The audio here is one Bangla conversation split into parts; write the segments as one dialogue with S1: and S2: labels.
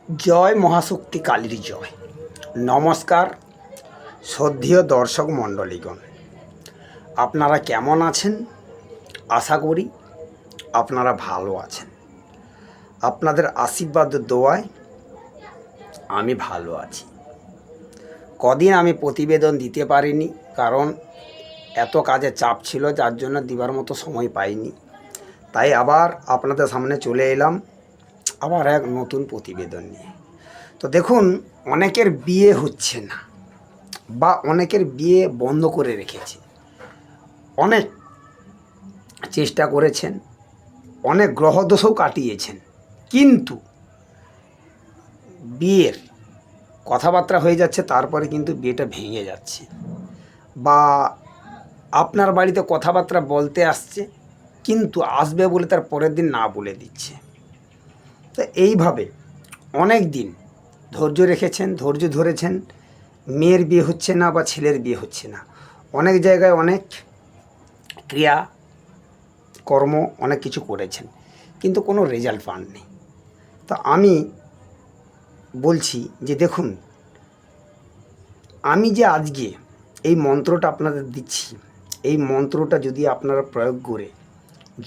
S1: জয় মহাশক্তি কালীর জয়। নমস্কার শ্রদ্ধেয় দর্শক মণ্ডলীগণ, আপনারা কেমন আছেন? আশা করি আপনারা ভালো আছেন। আপনাদের আশীর্বাদ দোয়ায় আমি ভালো আছি। কদিন আমি প্রতিবেদন দিতে পারিনি, কারণ এত কাজে চাপ ছিল, যার জন্য দিবার মতো সময় পাইনি। তাই আবার আপনাদের সামনে চলে এলাম আবার এক নতুন প্রতিবেদন নিয়ে। তো দেখুন, অনেকের বিয়ে হচ্ছে না বা অনেকের বিয়ে বন্ধ করে রেখেছে। অনেক চেষ্টা করেছেন, অনেক গ্রহদোষও কাটিয়েছেন, কিন্তু বিয়ের কথাবার্তা হয়ে যাচ্ছে, তারপরে কিন্তু বিয়েটা ভেঙে যাচ্ছে, বা আপনার বাড়িতে কথাবার্তা বলতে আসছে কিন্তু আসবে বলে তার পরের দিন না বলে দিচ্ছে। তো এইভাবে অনেক দিন ধৈর্য রেখেছেন, ধৈর্য ধরেছেন, মেয়ের বিয়ে হচ্ছে না বা ছেলের বিয়ে হচ্ছে না। অনেক জায়গায় অনেক ক্রিয়া কর্ম অনেক কিছু করেছেন, কিন্তু কোনো রেজাল্ট পাননি। তো আমি বলছি যে দেখুন, আমি যে আজকে এই মন্ত্রটা আপনাদের দিচ্ছি, এই মন্ত্রটা যদি আপনারা প্রয়োগ করে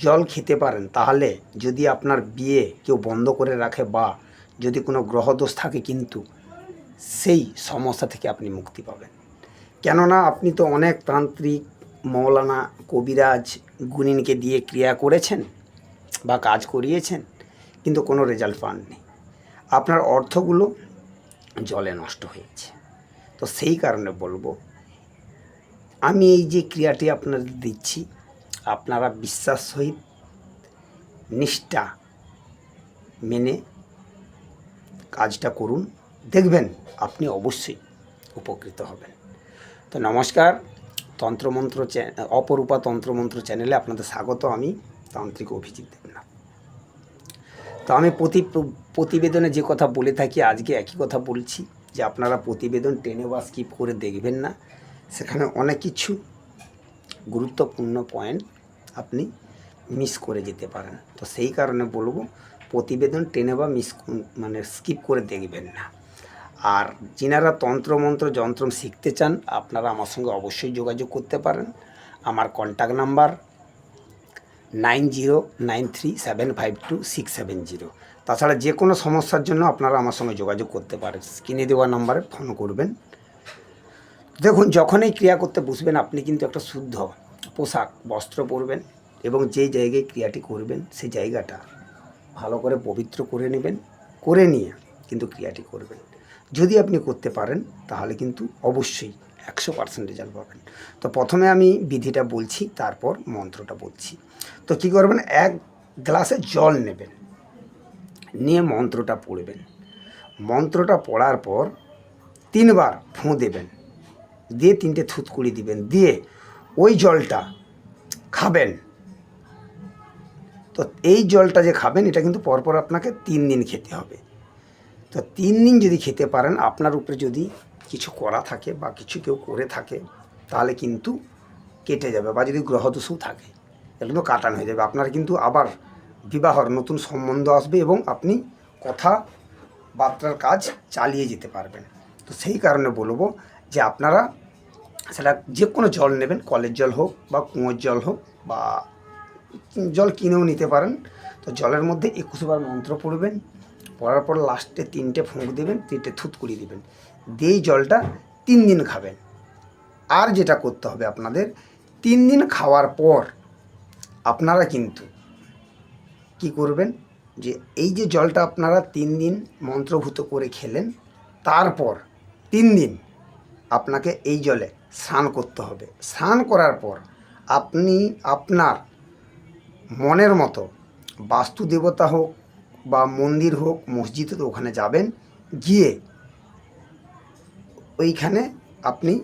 S1: জল খেতে পারেন, তাহলে যদি আপনার বিয়ে কেউ বন্ধ করে রাখে বা যদি কোনো গ্রহদোষ থাকে, কিন্তু সেই সমস্যা থেকে আপনি মুক্তি পাবেন। কেননা আপনি তো অনেক তান্ত্রিক, মৌলানা, কবিরাজ, গুণিনকে দিয়ে ক্রিয়া করেছেন বা কাজ করিয়েছেন, কিন্তু কোনো রেজাল্ট পাননি। আপনার অর্থগুলো জলে নষ্ট হয়েছে। তো সেই কারণে বলবো, আমি এই যে ক্রিয়াটি আপনাদের দিচ্ছি, আপনারা বিশ্বাস সহিত নিষ্ঠা মেনে কাজটা করুন, দেখবেন আপনি অবশ্যই উপকৃত হবেন। তো নমস্কার, তন্ত্রমন্ত্র অপরূপা তন্ত্রমন্ত্র চ্যানেলে আপনাদের স্বাগত। আমি তান্ত্রিক অভিজিৎ দেবনাথ। তো আমি প্রতিবেদনে যে কথা বলে থাকি, আজকে একই কথা বলছি, যে আপনারা প্রতিবেদন টেনে বা স্কিপ করে দেখবেন না। সেখানে অনেক কিছু গুরুত্বপূর্ণ পয়েন্ট আপনি মিস করে যেতে পারেন। তো সেই কারণে বলবো, প্রতিবেদন টেনে বা স্কিপ করে দেখবেন না। আর যিনারা তন্ত্রমন্ত্র যন্ত্র শিখতে চান, আপনারা আমার সঙ্গে অবশ্যই যোগাযোগ করতে পারেন। আমার কন্ট্যাক্ট নাম্বার 9093752670। তাছাড়া যে কোনো সমস্যার জন্য আপনারা আমার সঙ্গে যোগাযোগ করতে পারেন, স্ক্রিনে দেওয়া নাম্বারে ফোন করবেন। দেখুন, যখনই ক্রিয়া করতে বসবেন, আপনি কিন্তু একটা শুদ্ধ পোশাক বস্ত্র পরবেন এবং যেই জায়গায় ক্রিয়াটি করবেন সেই জায়গাটা ভালো করে পবিত্র করে নেবেন। করে নিয়ে কিন্তু ক্রিয়াটি করবেন। যদি আপনি করতে পারেন, তাহলে কিন্তু অবশ্যই 100% রেজাল্ট পাবেন। তো প্রথমে আমি বিধিটা বলছি, তারপর মন্ত্রটা বলছি। তো কী করবেন, এক গ্লাসে জল নেবেন, নিয়ে মন্ত্রটা পড়বেন। মন্ত্রটা পড়ার পর 3 বার ফুঁ দেবেন, দিয়ে 3টে থুতকুড়ি দিবেন, দিয়ে ওই জলটা খাবেন। তো এই জলটা যে খাবেন, এটা কিন্তু পরপর আপনাকে 3 দিন খেতে হবে। তো 3 দিন যদি খেতে পারেন, আপনার উপরে যদি কিছু করা থাকে বা কিছু কেউ করে থাকে, তাহলে কিন্তু কেটে যাবে, বা যদি গ্রহদোষও থাকে এটা কিন্তু কাটানো হয়ে যাবে। আপনার কিন্তু আবার বিবাহর নতুন সম্বন্ধ আসবে এবং আপনি কথাবার্তার কাজ চালিয়ে যেতে পারবেন। তো সেই কারণে বলবো যে আপনারা সেটা যে কোনো জল নেবেন, কলের জল হোক বা কুয়োর জল হোক, বা জল কিনেও নিতে পারেন। তো জলের মধ্যে 21 বার মন্ত্র পড়বেন, পড়ার পর লাস্টে 3টে ফুঁক দেবেন, 3টে থুতকুড়ি দেবেন, দিয়ে জলটা 3 দিন খাবেন। আর যেটা করতে হবে আপনাদের, 3 দিন খাওয়ার পর আপনারা কিন্তু কি করবেন, যে এই যে জলটা আপনারা 3 দিন মন্ত্রভূত করে খেলেন, তারপর 3 দিন আপনাকে এই জলে স্নান করতে হবে। স্নান করার পর আপনি আপনার মনের মতো বাস্তু দেবতা হোক বা মন্দির হোক, মসজিদ হোক, ওখানে যাবেন, গিয়ে ওইখানে আপনি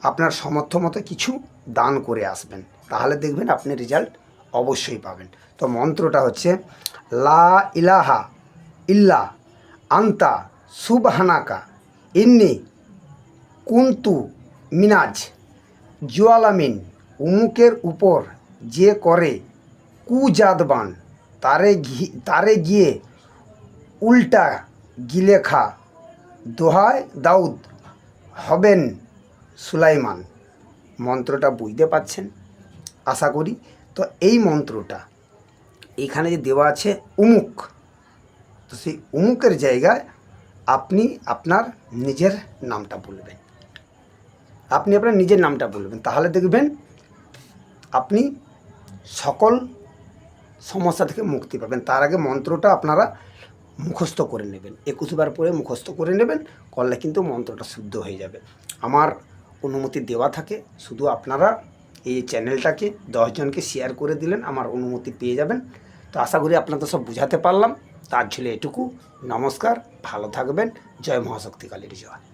S1: আপনার সামর্থ্য মতো কিছু দান করে আসবেন। তাহলে দেখবেন আপনি রেজাল্ট অবশ্যই পাবেন। তো মন্ত্রটা হচ্ছে, লা ইলাহা ইল্লা আন্তা সুবহানাকা ইন্নি কুনতু মিনাজ জুয়ালামিন। উমুকের উপর যে করে কুজাদবান, তারে গিয়ে উল্টা গিলে খা, দোহায় দাউদ, হবেন সুলাইমান। মন্ত্রটা বুঝতে পারছেন আশা করি। তো এই মন্ত্রটা এখানে যে দেওয়া আছে উমুক, তো সেই উমুকের জায়গায় আপনি আপনার নিজের নামটা বলবেন। আপনি আপনার নিজের নামটা বলবেন, তাহলে দেখবেন আপনি সকল সমস্যা থেকে মুক্তি পাবেন। তার আগে মন্ত্রটা আপনারা মুখস্থ করে নেবেন, 21 বার পরে মুখস্থ করে নেবেন, করলে কিন্তু মন্ত্রটা শুদ্ধ হয়ে যাবে। আমার অনুমতি দেওয়া থাকে, শুধু আপনারা এই চ্যানেলটাকে 10 জনকে শেয়ার করে দিলেন, আমার অনুমতি পেয়ে যাবেন। তো আশা করি আপনাদের সব বুঝাতে পারলাম। তার ছিল এটুকু। নমস্কার, ভালো থাকবেন। জয় মহাশক্তি কালীর জয়।